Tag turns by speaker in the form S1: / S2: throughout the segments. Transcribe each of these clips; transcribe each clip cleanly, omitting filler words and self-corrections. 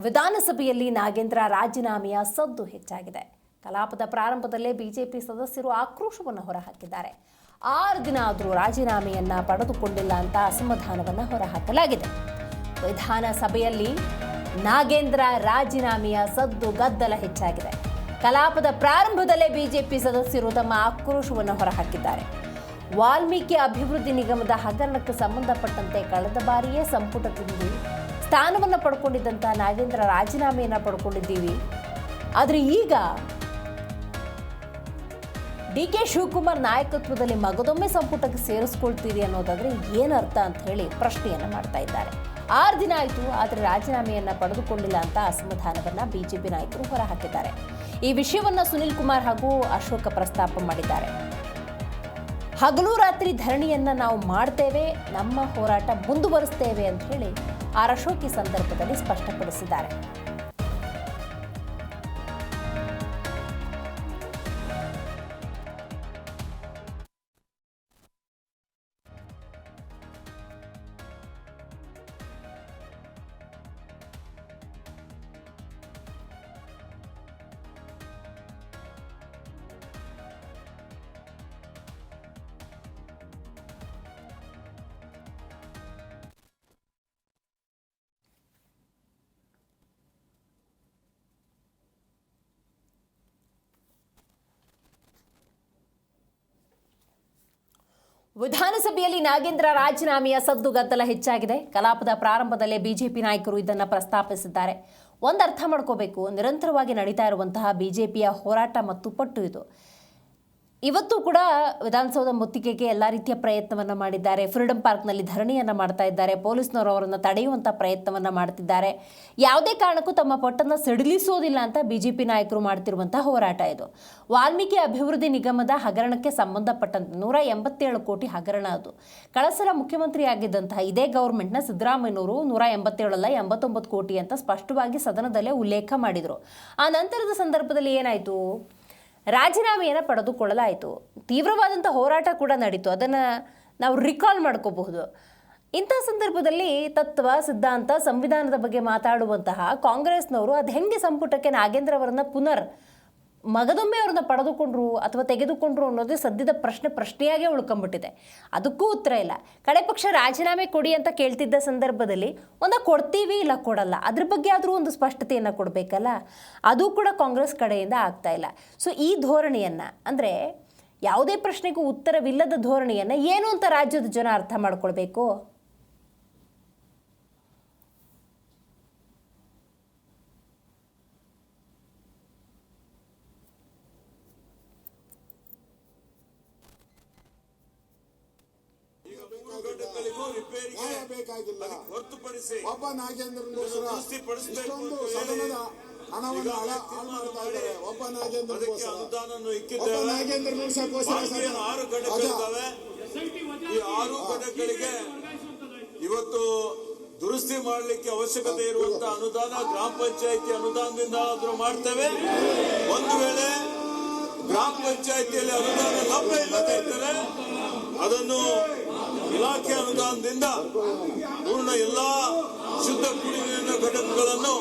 S1: ವಿಧಾನಸಭೆಯಲ್ಲಿ ನಾಗೇಂದ್ರ ರಾಜೀನಾಮೆಯ ಸದ್ದು ಹೆಚ್ಚಾಗಿದೆ. ಕಲಾಪದ ಪ್ರಾರಂಭದಲ್ಲೇ ಬಿಜೆಪಿ ಸದಸ್ಯರು ಆಕ್ರೋಶವನ್ನು ಹೊರಹಾಕಿದ್ದಾರೆ. 6 ದಿನ ಆದರೂ ರಾಜೀನಾಮೆಯನ್ನ ಪಡೆದುಕೊಂಡಿಲ್ಲ ಅಂತ ಅಸಮಾಧಾನವನ್ನು ಹೊರಹಾಕಲಾಗಿದೆ. ವಿಧಾನಸಭೆಯಲ್ಲಿ ನಾಗೇಂದ್ರ ರಾಜೀನಾಮೆಯ ಸದ್ದು ಗದ್ದಲ ಹೆಚ್ಚಾಗಿದೆ. ಕಲಾಪದ ಪ್ರಾರಂಭದಲ್ಲೇ ಬಿಜೆಪಿ ಸದಸ್ಯರು ತಮ್ಮ ಆಕ್ರೋಶವನ್ನು ಹೊರಹಾಕಿದ್ದಾರೆ. ವಾಲ್ಮೀಕಿ ಅಭಿವೃದ್ಧಿ ನಿಗಮದ ಹಗರಣಕ್ಕೆ ಸಂಬಂಧಪಟ್ಟಂತೆ ಕಳೆದ ಬಾರಿಯೇ ಸಂಪುಟದಿಂದ ಸ್ಥಾನವನ್ನು ಪಡ್ಕೊಂಡಿದ್ದಂಥ ನಾಗೇಂದ್ರ ರಾಜೀನಾಮೆಯನ್ನು ಪಡ್ಕೊಂಡಿದ್ದೀವಿ. ಆದರೆ ಈಗ ಡಿ.ಕೆ. ಶಿವಕುಮಾರ್ ನಾಯಕತ್ವದಲ್ಲಿ ಮಗದೊಮ್ಮೆ ಸಂಪುಟಕ್ಕೆ ಸೇರಿಸ್ಕೊಳ್ತೀರಿ ಅನ್ನೋದಾದ್ರೆ ಏನರ್ಥ ಅಂತ ಹೇಳಿ ಪ್ರಶ್ನೆಯನ್ನು ಮಾಡ್ತಾ ಇದ್ದಾರೆ. 6 ದಿನ ಆಯಿತು, ಆದರೆ ರಾಜೀನಾಮೆಯನ್ನು ಪಡೆದುಕೊಂಡಿಲ್ಲ ಅಂತ ಅಸಮಾಧಾನವನ್ನು ಬಿಜೆಪಿ ನಾಯಕರು ಹೊರಹಾಕಿದ್ದಾರೆ. ಈ ವಿಷಯವನ್ನು ಸುನಿಲ್ ಕುಮಾರ್ ಹಾಗೂ ಅಶೋಕ ಪ್ರಸ್ತಾಪ ಮಾಡಿದ್ದಾರೆ. ಹಗಲು ರಾತ್ರಿ ಧರಣಿಯನ್ನ ನಾವು ಮಾಡ್ತೇವೆ, ನಮ್ಮ ಹೋರಾಟ ಮುಂದುವರಿಸ್ತೇವೆ ಅಂತ ಹೇಳಿ ಅಶೋಕ್ ಈ ಸಂದರ್ಭದಲ್ಲಿ ಸ್ಪಷ್ಟಪಡಿಸಿದ್ದಾರೆ. ವಿಧಾನಸಭೆಯಲ್ಲಿ ನಾಗೇಂದ್ರ ರಾಜೀನಾಮೆಯ ಸದ್ದು ಗದ್ದಲ ಹೆಚ್ಚಾಗಿದೆ. ಕಲಾಪದ ಪ್ರಾರಂಭದಲ್ಲೇ ಬಿಜೆಪಿ ನಾಯಕರು ಇದನ್ನು ಪ್ರಸ್ತಾಪಿಸಿದ್ದಾರೆ. ಒಂದು ಅರ್ಥ ಮಾಡ್ಕೋಬೇಕು, ನಿರಂತರವಾಗಿ ನಡೀತಾ ಇರುವಂತಹ ಬಿಜೆಪಿಯ ಹೋರಾಟ ಮತ್ತು ಪಟ್ಟು ಇದು. ಇವತ್ತು ಕೂಡ ವಿಧಾನಸೌಧ ಮುತ್ತಿಗೆಗೆ ಎಲ್ಲ ರೀತಿಯ ಪ್ರಯತ್ನವನ್ನು ಮಾಡಿದ್ದಾರೆ. ಫ್ರೀಡಂ ಪಾರ್ಕ್ನಲ್ಲಿ ಧರಣಿಯನ್ನು ಮಾಡ್ತಾ ಇದ್ದಾರೆ. ಪೊಲೀಸ್ನವರು ಅವರನ್ನು ತಡೆಯುವಂಥ ಪ್ರಯತ್ನವನ್ನು ಮಾಡ್ತಿದ್ದಾರೆ. ಯಾವುದೇ ಕಾರಣಕ್ಕೂ ತಮ್ಮ ಪಟ್ಟನ್ನು ಸಡಿಲಿಸೋದಿಲ್ಲ ಅಂತ ಬಿಜೆಪಿ ನಾಯಕರು ಮಾಡ್ತಿರುವಂಥ ಹೋರಾಟ ಇದು. ವಾಲ್ಮೀಕಿ ಅಭಿವೃದ್ಧಿ ನಿಗಮದ ಹಗರಣಕ್ಕೆ ಸಂಬಂಧಪಟ್ಟಂತೆ 187 ಕೋಟಿ ಹಗರಣ ಅದು. ಕಳೆದ ಸಲ ಮುಖ್ಯಮಂತ್ರಿ ಆಗಿದ್ದಂತಹ ಇದೇ ಗೌರ್ಮೆಂಟ್ನ ಸಿದ್ದರಾಮಯ್ಯನವರು 187 ಅಲ್ಲ 89 ಕೋಟಿ ಅಂತ ಸ್ಪಷ್ಟವಾಗಿ ಸದನದಲ್ಲೇ ಉಲ್ಲೇಖ ಮಾಡಿದರು. ಆ ನಂತರದ ಸಂದರ್ಭದಲ್ಲಿ ಏನಾಯಿತು? ರಾಜೀನಾಮೆಯನ್ನು ಪಡೆದುಕೊಳ್ಳಲಾಯಿತು. ತೀವ್ರವಾದಂಥ ಹೋರಾಟ ಕೂಡ ನಡೀತು. ಅದನ್ನು ನಾವು ರಿಕಾಲ್ ಮಾಡ್ಕೋಬಹುದು. ಇಂಥ ಸಂದರ್ಭದಲ್ಲಿ ತತ್ವ, ಸಿದ್ಧಾಂತ, ಸಂವಿಧಾನದ ಬಗ್ಗೆ ಮಾತಾಡುವಂತಹ ಕಾಂಗ್ರೆಸ್ನವರು ಅದು ಹೆಂಗೆ ಸಂಪುಟಕ್ಕೆ ನಾಗೇಂದ್ರ ಅವರನ್ನು ಮಗದೊಮ್ಮೆ ಅವ್ರನ್ನ ಪಡೆದುಕೊಂಡ್ರು ಅಥವಾ ತೆಗೆದುಕೊಂಡ್ರು ಅನ್ನೋದು ಸದ್ಯದ ಪ್ರಶ್ನೆಯಾಗೇ ಉಳ್ಕೊಂಡ್ಬಿಟ್ಟಿದೆ. ಅದಕ್ಕೂ ಉತ್ತರ ಇಲ್ಲ. ಕಡೆ ಪಕ್ಷ ರಾಜೀನಾಮೆ ಕೊಡಿ ಅಂತ ಕೇಳ್ತಿದ್ದ ಸಂದರ್ಭದಲ್ಲಿ ಕೊಡ್ತೀವಿ ಇಲ್ಲ ಕೊಡಲ್ಲ, ಅದ್ರ ಬಗ್ಗೆ ಆದರೂ ಒಂದು ಸ್ಪಷ್ಟತೆಯನ್ನು ಕೊಡಬೇಕಲ್ಲ, ಅದು ಕೂಡ ಕಾಂಗ್ರೆಸ್ ಕಡೆಯಿಂದ ಆಗ್ತಾ ಇಲ್ಲ. ಸೊ ಈ ಧೋರಣೆಯನ್ನು, ಅಂದರೆ ಯಾವುದೇ ಪ್ರಶ್ನೆಗೂ ಉತ್ತರವಿಲ್ಲದ ಧೋರಣೆಯನ್ನು ಏನು ಅಂತ ರಾಜ್ಯದ ಜನ ಅರ್ಥ ಮಾಡ್ಕೊಳ್ಬೇಕು.
S2: ಹೊರತುಪಡಿಸಿ ಒಬ್ಬ ನಾಗೇಂದ್ರಗೋಸ್ಕರ ಇಷ್ಟೊಂದು ಸದನದ ಹಣವನ್ನು ಹಾಳು ಮಾಡ್ತಾ ಇದ್ದಾರೆ. ಒಬ್ಬ ನಾಗೇಂದ್ರಗೋಸ್ಕರ ನಾಗೇಂದ್ರ
S3: 6 ಘಟಕಗಳಿದ್ದಾವೆ. ಈ 6 ಘಟಕಗಳಿಗೆ ಇವತ್ತು ದುರಸ್ತಿ ಮಾಡಲಿಕ್ಕೆ ಅವಶ್ಯಕತೆ ಇರುವಂತಹ ಅನುದಾನ ಗ್ರಾಮ ಪಂಚಾಯಿತಿ ಅನುದಾನದಿಂದ ಆದ್ರೂ ಮಾಡ್ತೇವೆ. ಒಂದು ವೇಳೆ ಗ್ರಾಮ ಪಂಚಾಯಿತಿಯಲ್ಲಿ ಅನುದಾನ ಲಭ್ಯ ಇಲ್ಲದೆ ಇದ್ದರೆ ಅದನ್ನು ಇಲಾಖೆ ಅನುದಾನದಿಂದ ಪೂರ್ಣ ಎಲ್ಲಾ ಶುದ್ಧ ಕುಡಿಯುವ ನೀರಿನ ಘಟಕಗಳನ್ನು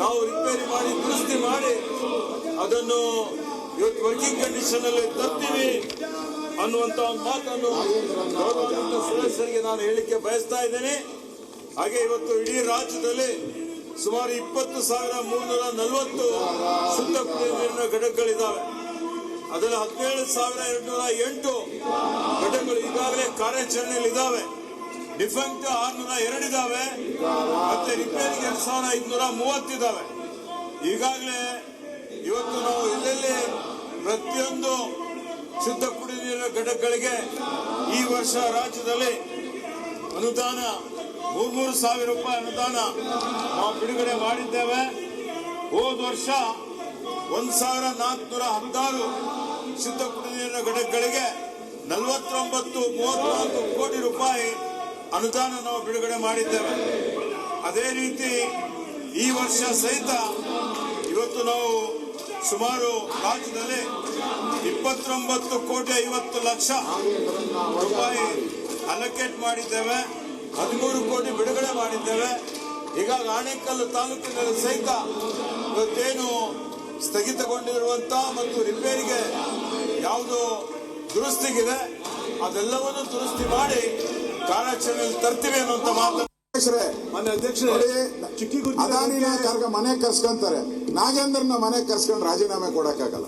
S3: ನಾವು ರಿಪೇರಿ ಮಾಡಿ ದುರಸ್ತಿ ಮಾಡಿ ಅದನ್ನು ಇವತ್ತು ವರ್ಕಿಂಗ್ ಕಂಡೀಷನ್ ಅಲ್ಲಿ ತರ್ತೀವಿ ಅನ್ನುವಂತ ಒಂದು ಮಾತನ್ನು ಗೌರವಾನ್ವಿತ ಸದಸ್ಯರಿಗೆ ನಾನು ಹೇಳಿಕೆ ಬಯಸ್ತಾ ಇದ್ದೇನೆ. ಹಾಗೆ ಇವತ್ತು ಇಡೀ ರಾಜ್ಯದಲ್ಲಿ ಸುಮಾರು 20,340 ಶುದ್ಧ ಕುಡಿಯುವ ನೀರಿನ ಘಟಕಗಳಿದ್ದಾವೆ. ಅದರಲ್ಲಿ 17,208 ಘಟಕಗಳು ಈಗಾಗಲೇ ಕಾರ್ಯಾಚರಣೆಯಲ್ಲಿ ಇದ್ದಾವೆ. ಡಿಫೆಕ್ಟ್ 602 ಇದ್ದಾವೆ. ಮತ್ತೆ ರಿಪೇರಿಗೆ 2,530 ಇದ್ದಾವೆ. ಈಗಾಗಲೇ ಇವತ್ತು ನಾವು ಎಲ್ಲೆಲ್ಲಿ ಪ್ರತಿಯೊಂದು ಶುದ್ಧ ಕುಡಿಯುವ ನೀರಿನ ಘಟಕಗಳಿಗೆ ಈ ವರ್ಷ ರಾಜ್ಯದಲ್ಲಿ ಅನುದಾನ 3,000 ರೂಪಾಯಿ ಅನುದಾನ ನಾವು ಬಿಡುಗಡೆ ಮಾಡಿದ್ದೇವೆ. ಹೋದ ವರ್ಷ 1,416 ಶುದ್ಧ ಕುಡಿಯುವ ನೀರಿನ ಘಟಕಗಳಿಗೆ 49,34 ಕೋಟಿ ರೂಪಾಯಿ ಅನುದಾನ ನಾವು ಬಿಡುಗಡೆ ಮಾಡಿದ್ದೇವೆ. ಅದೇ ರೀತಿ ಈ ವರ್ಷ ಸಹಿತ ಇವತ್ತು ನಾವು ಸುಮಾರು ರಾಜ್ಯದಲ್ಲಿ 29,50,00,000 ರೂಪಾಯಿ ಅಲೋಕೇಟ್ ಮಾಡಿದ್ದೇವೆ. 13 ಕೋಟಿ ಬಿಡುಗಡೆ ಮಾಡಿದ್ದೇವೆ. ಹೀಗಾಗಿ ಆನೇಕಲ್ ತಾಲೂಕಿನಲ್ಲಿ ಸಹಿತ ಇವತ್ತೇನು ಸ್ಥಗಿತಗೊಂಡಿರುವಂತ ಮತ್ತು ರಿಪೇರಿಗೆ ಯಾವುದು ದುರಸ್ತಿಗಿದೆ ಅದೆಲ್ಲವನ್ನು ದುರಸ್ತಿ ಮಾಡಿ ಕಾರ್ಯಾಚರಣೆಯಲ್ಲಿ ತರ್ತೀವಿ ಅನ್ನುವಂತ ಮಾತು.
S2: ನೋಡಿ, ಅದಾನಿನ ಮನೆ ಕರ್ಸ್ಕೊಂತಾರೆ, ನಾಗೇಂದ್ರನ ಮನೆ ಕರ್ಸ್ಕೊಂಡು ರಾಜೀನಾಮೆ ಕೊಡಕ್ಕಾಗಲ್ಲ.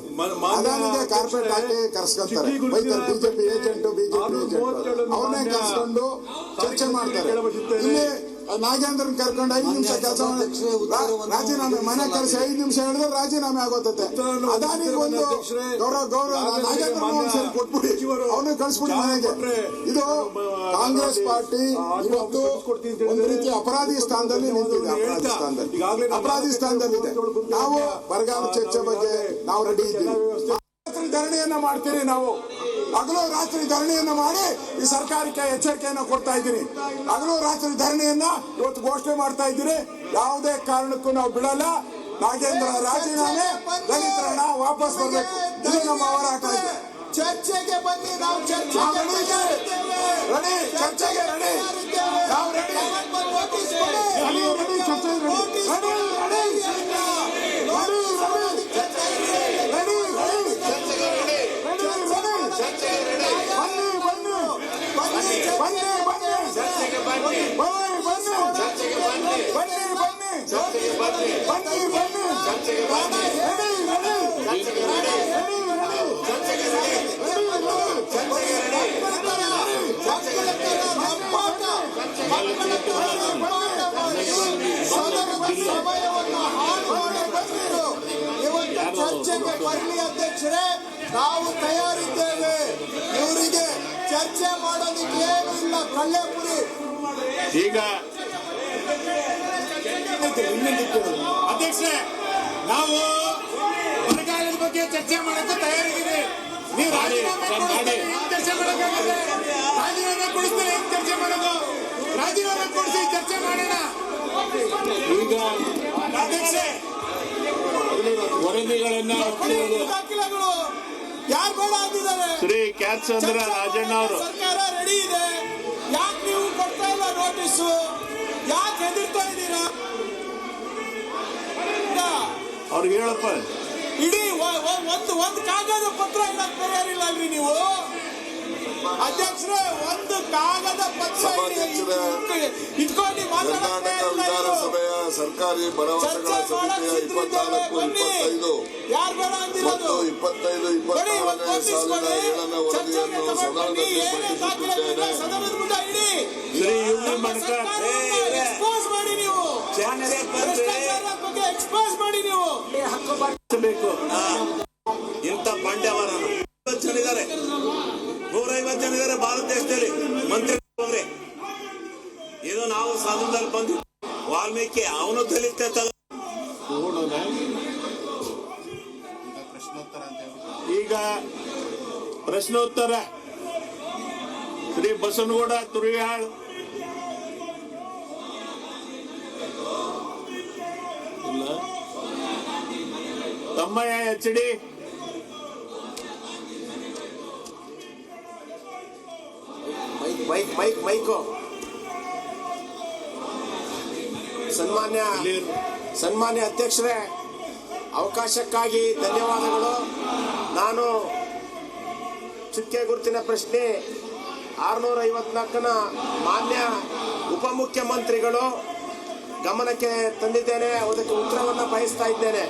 S2: ಅದಾನಿಗೆ ಕಾರ್ಪೆಟ್ ಹಾಕಿ ಕರ್ಸ್ಕೊಂತಾರೆ, ಬಿಜೆಪಿ ಏಜೆಂಟ್ ಅವನ್ನೇ ಕರ್ಸ್ಕೊಂಡು ಚರ್ಚೆ ಮಾಡ್ತಾರೆ. ಇಲ್ಲಿ ನಾಗೇಂದ್ರನ್ ಕರ್ಕೊಂಡು 5 ನಿಮಿಷ ಕೆಲಸ ರಾಜೀನಾಮೆ ಮನೆ ಕರೆಸಿ 5 ನಿಮಿಷ ಹೇಳಿದ್ರೆ ರಾಜೀನಾಮೆ ಆಗೋತತೆ. ಅದಾನಿಗೆ ಒಂದು ಗೌರವ ನಾಗೇಂದ್ರ ಒಂದ್ಸರಿ ಕೊಟ್ಬಿಡಿ, ಅವನು ಕಳಿಸ್ಬಿಡಿ ಮನೆಗೆ. ಇದು ಕಾಂಗ್ರೆಸ್ ಪಾರ್ಟಿ ಇವತ್ತು ಒಂದು ರೀತಿ ಅಪರಾಧಿ ಸ್ಥಾನದಲ್ಲಿ ನಿಂತಿದೆ. ಅಪರಾಧಿ ಸ್ಥಾನದಲ್ಲಿದೆ. ನಾವು ಬರಗಾಲ ಚರ್ಚೆ ಬಗ್ಗೆ ನಾವು ರೆಡಿ ಇದ್ದೀವಿ. ಧರಣಿಯನ್ನ ಮಾಡ್ತೀರಿ. ನಾವು ಹಗಲು ರಾತ್ರಿ ಧರಣಿಯನ್ನ ಮಾಡಿ ಈ ಸರ್ಕಾರಕ್ಕೆ ಎಚ್ಚರಿಕೆಯನ್ನ ಕೊಡ್ತಾ ಇದ್ದೀನಿ. ಹಗಲು ರಾತ್ರಿ ಧರಣಿಯನ್ನ ಇವತ್ತು ಘೋಷಣೆ ಮಾಡ್ತಾ ಇದ್ದೀರಿ. ಯಾವುದೇ ಕಾರಣಕ್ಕೂ ನಾವು ಬಿಡಲ್ಲ. ನಾಗೇಂದ್ರ ರಾಜೀನಾಮೆ, ದಲಿತರ ಹಣ ವಾಪಸ್ ಬರಬೇಕು. ಇದು ನಮ್ಮ ಹೋರಾಟ ಇದೆ.
S4: ಚರ್ಚೆಗೆ ಬನ್ನಿ, ನಾವು
S2: ಚರ್ಚೆಗೆ ರೆಡಿ. ಚರ್ಚೆಗೆ ರೆಡಿ. ನಾವು ರೆಡಿ.
S4: ಚರ್ಚೆಗೆ ಬರಲಿ ಅಧ್ಯಕ್ಷರೇ, ನಾವು ತಯಾರಿದ್ದೇವೆ. ಇವರಿಗೆ ಚರ್ಚೆ ಮಾಡೋದಕ್ಕೆ ಏನು ಇಲ್ಲ. ಕಳ್ಳೆಪುರಿ
S3: ಈಗ ಅಧ್ಯಕ್ಷರೇ, ನಾವು ಬರಗಾಲದ ಬಗ್ಗೆ ಚರ್ಚೆ ಮಾಡೋಕೆ ತಯಾರಿದ್ದೀವಿ. ನೀವು ರಾಜೀನಾಮೆ ಚರ್ಚೆ ಮಾಡೋಕ್ಕಾಗತ್ತೆ. ರಾಜೀನಾಮೆ ಕೊಡಿಸ್ತಾರೆ, ಹೆಂಗ್ ಚರ್ಚೆ ಮಾಡೋದು? ರಾಜೀನಾಮೆ ಕೊಡಿಸಿ ಚರ್ಚೆ ಮಾಡೋಣ. ಈಗ ಅಧ್ಯಕ್ಷರೇ, ವರದಿಗಳನ್ನ
S4: ದಾಖಲೆಗಳು ಯಾರು ಬೇಡ ಅಂದಿದ್ದಾರೆ?
S3: ಶ್ರೀ ಕ್ಯಾತ್ಸಂದ್ರ ರಾಜಣ್ಣ ಅವರು
S4: ಸರ್ಕಾರ ರೆಡಿ ಇದೆ. ಯಾಕೆ ನೀವು ಕೊಡ್ತಾ ಇಲ್ಲ ನೋಟಿಸು? ಯಾಕೆ ಹೆದರ್ತಾ ಇದ್ದೀರಾ?
S3: ಅವ್ರಿಗೆ ಹೇಳಪ್ಪ.
S4: ಇಡೀ ಒಂದು ಕಾಗದ ಪತ್ರ ಇಲ್ಲ ತಯಾರಿಲ್ಲ ಅಲ್ರಿ ನೀವು ಅಧ್ಯಕ್ಷರೇ? ಒಂದು ಕಾಗದ ಪತ್ರ ಇಟ್ಕೊಂಡು ಮಾತಾಡೋದು.
S5: ವಿಧಾನಸಭೆಯ ಸರ್ಕಾರಿ ಭರವಸೆಗಳ ಸಮಿತಿಯ 24, 25
S4: ಯಾರು ಬೇಡ ಅಂದಿರೋದು?
S5: ಮತ್ತು 25, 26ನೇ ಸಾಲಿನ 7ನೇ ವರದಿಯನ್ನು ಸದನದಲ್ಲಿ
S4: ಸದನದ ಮುಂದೆ ಇಡಿ. ಎಕ್ಸ್ಪೋಸ್ ಮಾಡಿ ನೀವು, ಭ್ರಷ್ಟಾಚಾರದ ಬಗ್ಗೆ ಎಕ್ಸ್ಪೋಸ್ ಮಾಡಿ ನೀವು.
S3: ಬೇಕು ಇಂಥ ಪಾಂಡ್ಯವರ 50 ಜನ ಇದ್ದಾರೆ, 150 ಜನ ಇದ್ದಾರೆ ಭಾರತ ದೇಶದಲ್ಲಿ ಮಂತ್ರಿ. ಇದು ನಾವು ಸದನದಲ್ಲಿ ಬಂದು ವಾಲ್ಮೀಕಿ ಅವನು ದಲಿತ ಈಗ ಪ್ರಶ್ನೋತ್ತರ ಶ್ರೀ ಬಸವನಗೌಡ ತುರಿಯಾಳ್. ಇಲ್ಲ ತಮ್ಮಯ್ಯ HD.
S4: ಮೈಕು ಸನ್ಮಾನ್ಯ ಅಧ್ಯಕ್ಷರೇ, ಅವಕಾಶಕ್ಕಾಗಿ ಧನ್ಯವಾದಗಳು. ನಾನು ಚುಕ್ಕೆ ಗುರುತಿನ ಪ್ರಶ್ನೆ 654ನ ಮಾನ್ಯ ಉಪಮುಖ್ಯಮಂತ್ರಿಗಳು ಗಮನಕ್ಕೆ ತಂದಿದ್ದೇನೆ. ಅದಕ್ಕೆ ಉತ್ತರವನ್ನು ಬಯಸ್ತಾ ಇದ್ದೇನೆ.